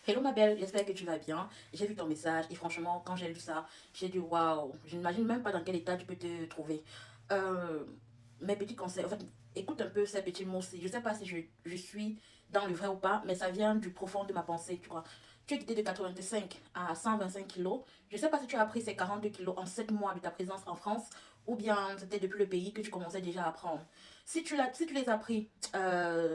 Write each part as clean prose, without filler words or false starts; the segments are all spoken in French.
Hello ma belle, j'espère que tu vas bien. J'ai vu ton message et franchement, quand j'ai lu ça, j'ai dit waouh, je n'imagine même pas dans quel état tu peux te trouver. Euh, Mes petits conseils, en fait, écoute un peu ces petits mots-ci. Je ne sais pas si je suis dans le vrai ou pas, mais ça vient du profond de ma pensée, tu vois. Tu es quitté de 85 à 125 kilos. Je ne sais pas si tu as pris ces 42 kilos en 7 mois de ta présence en France ou bien c'était depuis le pays que tu commençais déjà à prendre. Si tu les as pris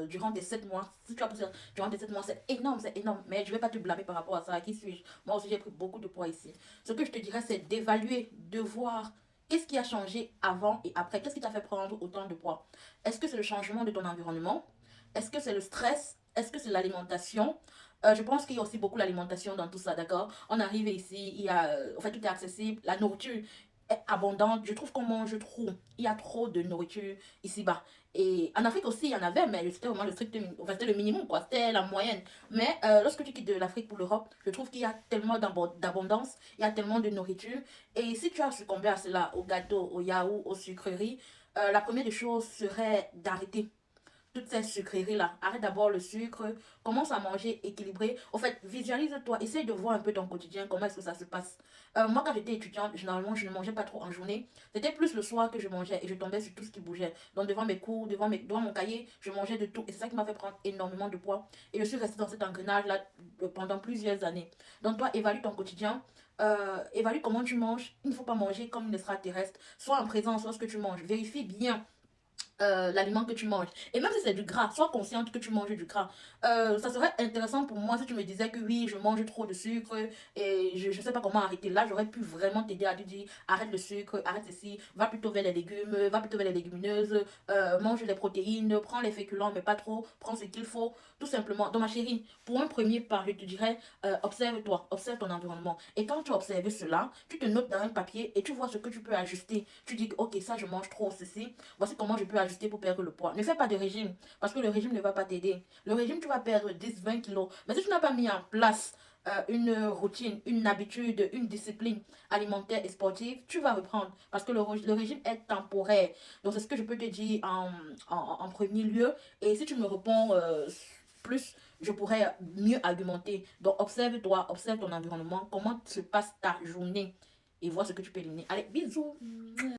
durant tes 7 mois, si tu as pris durant tes 7 mois, c'est énorme, c'est énorme. Mais je ne vais pas te blâmer par rapport à ça. Qui suis-je? Moi aussi, j'ai pris beaucoup de poids ici. Ce que je te dirais, c'est d'évaluer, de voir qu'est-ce qui a changé avant et après. Qu'est-ce qui t'a fait prendre autant de poids? Est-ce que c'est le changement de ton environnement? Est-ce que c'est le stress? Est-ce que c'est l'alimentation? Je pense qu'il y a aussi beaucoup l'alimentation dans tout ça, d'accord? On arrive ici, il y a, en fait, tout est accessible. La nourriture est abondante. Je trouve qu'on mange trop. Il y a trop de nourriture ici-bas. Et en Afrique aussi, il y en avait, mais c'était vraiment le strict, enfin, c'était le minimum, quoi. C'était la moyenne. Mais lorsque tu quittes de l'Afrique pour l'Europe, je trouve qu'il y a tellement d'abondance, il y a tellement de nourriture. Et si tu as succombé à cela, au gâteau, au yaourt, aux sucreries, la première des choses serait d'arrêter toutes ces sucreries-là. Arrête d'abord le sucre, commence à manger équilibré. En fait, visualise-toi, essaye de voir un peu ton quotidien, comment est-ce que ça se passe. Moi, quand j'étais étudiante, généralement, je ne mangeais pas trop en journée. C'était plus le soir que je mangeais et je tombais sur tout ce qui bougeait. Donc, devant mes cours, devant mon cahier, je mangeais de tout. Et c'est ça qui m'a fait prendre énormément de poids. Et je suis restée dans cet engrenage-là pendant plusieurs années. Donc, toi, évalue ton quotidien. Évalue comment tu manges. Il ne faut pas manger comme une extraterrestre. Soit en présence, lorsque tu manges. Vérifie bien l'aliment que tu manges. Et même si c'est du gras, sois consciente que tu manges du gras. Ça serait intéressant pour moi si tu me disais que oui, je mange trop de sucre et je ne sais pas comment arrêter. Là, j'aurais pu vraiment t'aider à te dire arrête le sucre, arrête ceci, va plutôt vers les légumes, va plutôt vers les légumineuses, mange les protéines, prends les féculents, mais pas trop, prends ce qu'il faut, tout simplement. Donc, ma chérie, pour un premier pas, je te dirais observe-toi, observe ton environnement. Et quand tu observes cela, tu te notes dans un papier et tu vois ce que tu peux ajuster. Tu dis, ok, ça, je mange trop ceci. Voici comment je peux ajuster pour perdre le poids. Ne fais pas de régime parce que le régime ne va pas t'aider. Le régime, tu vas perdre 10-20 kilos. Mais si tu n'as pas mis en place une routine, une habitude, une discipline alimentaire et sportive, tu vas reprendre parce que le régime est temporaire. Donc, c'est ce que je peux te dire en premier lieu. Et si tu me réponds plus, je pourrais mieux argumenter. Donc, observe-toi, observe ton environnement, comment se passe ta journée et vois ce que tu peux éliminer. Allez, bisous!